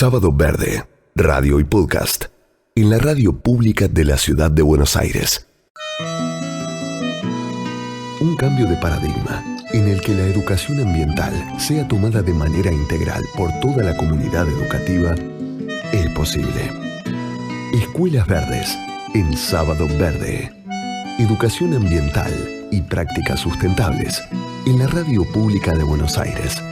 Sábado Verde, radio y podcast, en la radio pública de la Ciudad de Buenos Aires. Un cambio de paradigma en el que la educación ambiental sea tomada de manera integral por toda la comunidad educativa es posible. Escuelas Verdes en Sábado Verde. Educación ambiental y prácticas sustentables en la radio pública de Buenos Aires.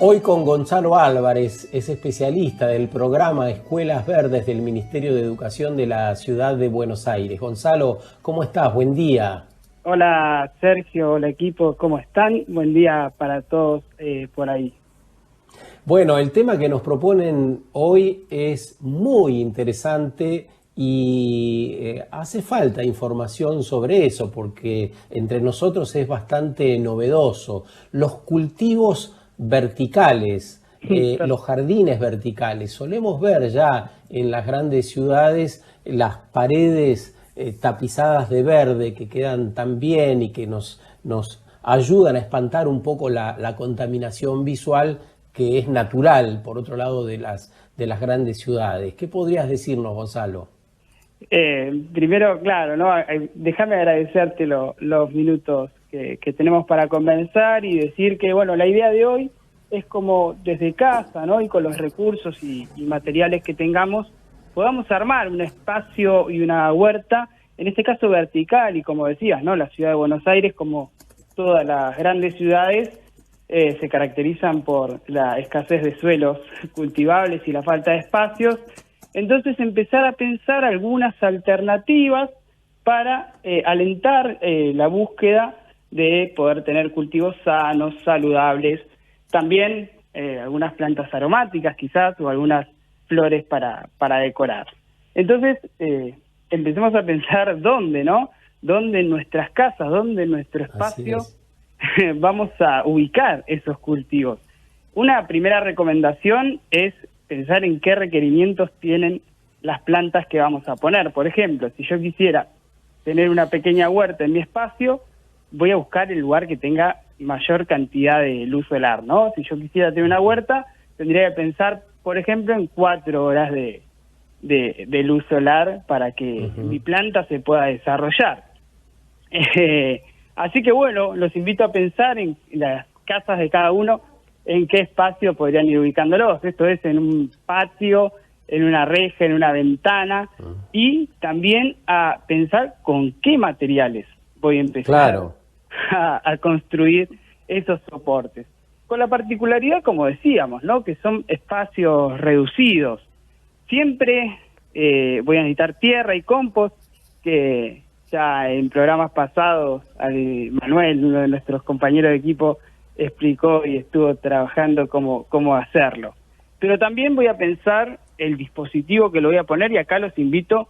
Hoy con Gonzalo Álvarez, es especialista del programa Escuelas Verdes del Ministerio de Educación de la Ciudad de Buenos Aires. Gonzalo, ¿cómo estás? Buen día. Hola Sergio, hola equipo, ¿cómo están? Buen día para todos por ahí. Bueno, el tema que nos proponen hoy es muy interesante y hace falta información sobre eso porque entre nosotros es bastante novedoso. Los cultivos verticales, los jardines verticales. Solemos ver ya en las grandes ciudades las paredes tapizadas de verde que quedan tan bien y que nos ayudan a espantar un poco la contaminación visual que es natural, por otro lado, de las grandes ciudades. ¿Qué podrías decirnos, Gonzalo? Primero, claro, ¿no? Déjame agradecerte los minutos que tenemos para conversar y decir que, bueno, la idea de hoy es como desde casa, ¿no? Y con los recursos y materiales que tengamos, podamos armar un espacio y una huerta, en este caso vertical, y como decías, ¿no? La ciudad de Buenos Aires, como todas las grandes ciudades, se caracterizan por la escasez de suelos cultivables y la falta de espacios. Entonces empezar a pensar algunas alternativas para alentar la búsqueda de poder tener cultivos sanos, saludables, también algunas plantas aromáticas quizás o algunas flores para decorar. Entonces empecemos a pensar dónde, ¿no? Dónde en nuestras casas, dónde en nuestro espacio vamos a ubicar esos cultivos. Una primera recomendación es pensar en qué requerimientos tienen las plantas que vamos a poner. Por ejemplo, si yo quisiera tener una pequeña huerta en mi espacio, voy a buscar el lugar que tenga mayor cantidad de luz solar, ¿no? Si yo quisiera tener una huerta, tendría que pensar, por ejemplo, en 4 horas de luz solar para que mi planta se pueda desarrollar. Así que bueno, los invito a pensar en las casas de cada uno, en qué espacio podrían ir ubicándolos. Esto es en un patio, en una reja, en una ventana, y también a pensar con qué materiales voy a empezar a construir esos soportes. Con la particularidad, como decíamos, ¿no? Que son espacios reducidos. Siempre voy a necesitar tierra y compost, que ya en programas pasados Manuel, uno de nuestros compañeros de equipo, explicó y estuvo trabajando cómo hacerlo. Pero también voy a pensar el dispositivo que lo voy a poner, y acá los invito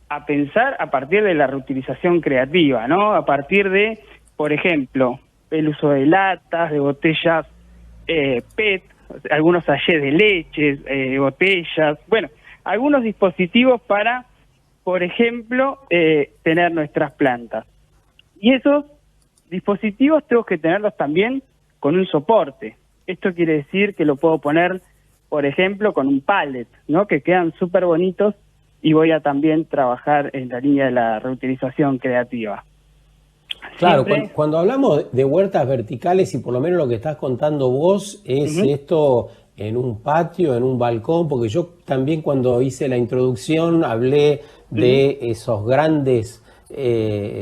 a pensar a partir de la reutilización creativa, ¿no? A partir de, por ejemplo, el uso de latas, de botellas PET, algunos sachets de leche, botellas, bueno, algunos dispositivos para, por ejemplo, tener nuestras plantas. Y esos dispositivos tengo que tenerlos también con un soporte. Esto quiere decir que lo puedo poner, por ejemplo, con un pallet, ¿no? Que quedan súper bonitos, y voy a también trabajar en la línea de la reutilización creativa. Claro, cuando hablamos de huertas verticales, y por lo menos lo que estás contando vos, es esto en un patio, en un balcón, porque yo también cuando hice la introducción hablé de esos grandes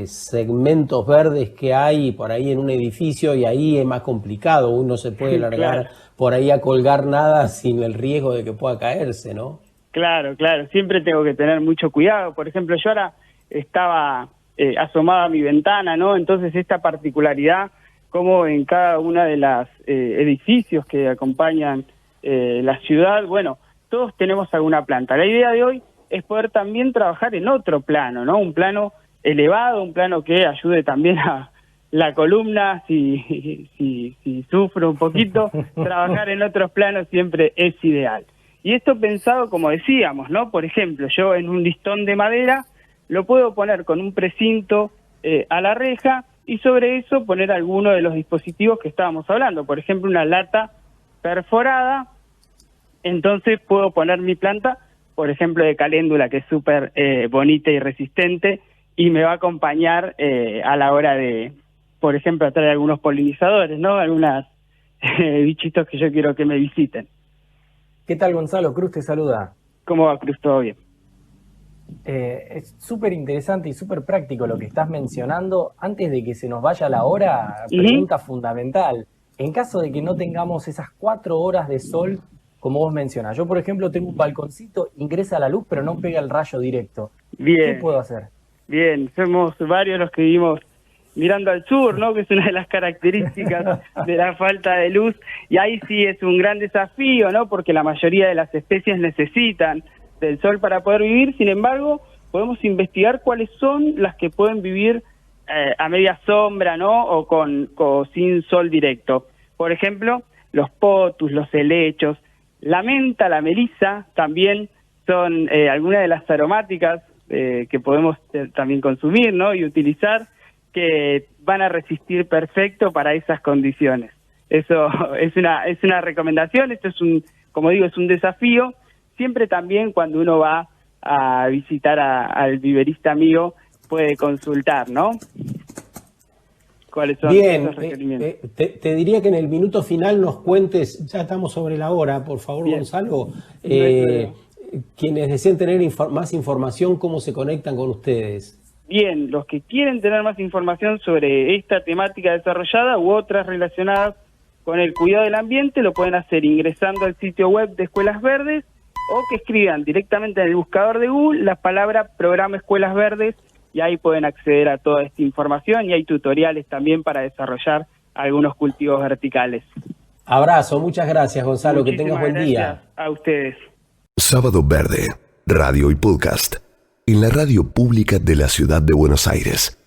segmentos verdes que hay por ahí en un edificio, y ahí es más complicado, uno se puede largar por ahí a colgar nada sin el riesgo de que pueda caerse, ¿no? Claro, siempre tengo que tener mucho cuidado. Por ejemplo, yo ahora estaba asomada a mi ventana, ¿no? Entonces esta particularidad, como en cada una de las edificios que acompañan la ciudad, bueno, todos tenemos alguna planta. La idea de hoy es poder también trabajar en otro plano, ¿no? Un plano elevado, un plano que ayude también a la columna, si sufro un poquito, trabajar en otros planos siempre es ideal. Y esto pensado, como decíamos, ¿no? Por ejemplo, yo en un listón de madera lo puedo poner con un precinto a la reja, y sobre eso poner alguno de los dispositivos que estábamos hablando. Por ejemplo, una lata perforada, entonces puedo poner mi planta, por ejemplo, de caléndula, que es súper bonita y resistente, y me va a acompañar a la hora de, por ejemplo, atraer algunos polinizadores, ¿no? Algunos bichitos que yo quiero que me visiten. ¿Qué tal, Gonzalo? Cruz te saluda. ¿Cómo va, Cruz? ¿Todo bien? Es súper interesante y súper práctico lo que estás mencionando. Antes de que se nos vaya la hora, pregunta fundamental. En caso de que no tengamos esas 4 horas de sol, como vos mencionás. Yo, por ejemplo, tengo un balconcito, ingresa la luz, pero no pega el rayo directo. Bien. ¿Qué puedo hacer? Bien, somos varios los que vivimos mirando al sur, ¿no? Que es una de las características de la falta de luz. Y ahí sí es un gran desafío, ¿no? Porque la mayoría de las especies necesitan del sol para poder vivir. Sin embargo, podemos investigar cuáles son las que pueden vivir a media sombra, ¿no? O sin sol directo. Por ejemplo, los potus, los helechos, la menta, la melisa, también son algunas de las aromáticas que podemos también consumir, ¿no? Y utilizar, que van a resistir perfecto para esas condiciones. Eso es una recomendación. Esto es como digo, es un desafío. Siempre también cuando uno va a visitar al viverista amigo puede consultar, ¿no? ¿Cuáles son esos requerimientos? Te diría que en el minuto final nos cuentes, ya estamos sobre la hora, por favor, bien. Gonzalo, quienes deseen tener más información, ¿cómo se conectan con ustedes? Bien, los que quieren tener más información sobre esta temática desarrollada u otras relacionadas con el cuidado del ambiente, lo pueden hacer ingresando al sitio web de Escuelas Verdes o que escriban directamente en el buscador de Google la palabra Programa Escuelas Verdes y ahí pueden acceder a toda esta información y hay tutoriales también para desarrollar algunos cultivos verticales. Abrazo, muchas gracias, Gonzalo, muchísimas que tengas buen día. A ustedes. Sábado Verde, radio y podcast, en la radio pública de la ciudad de Buenos Aires.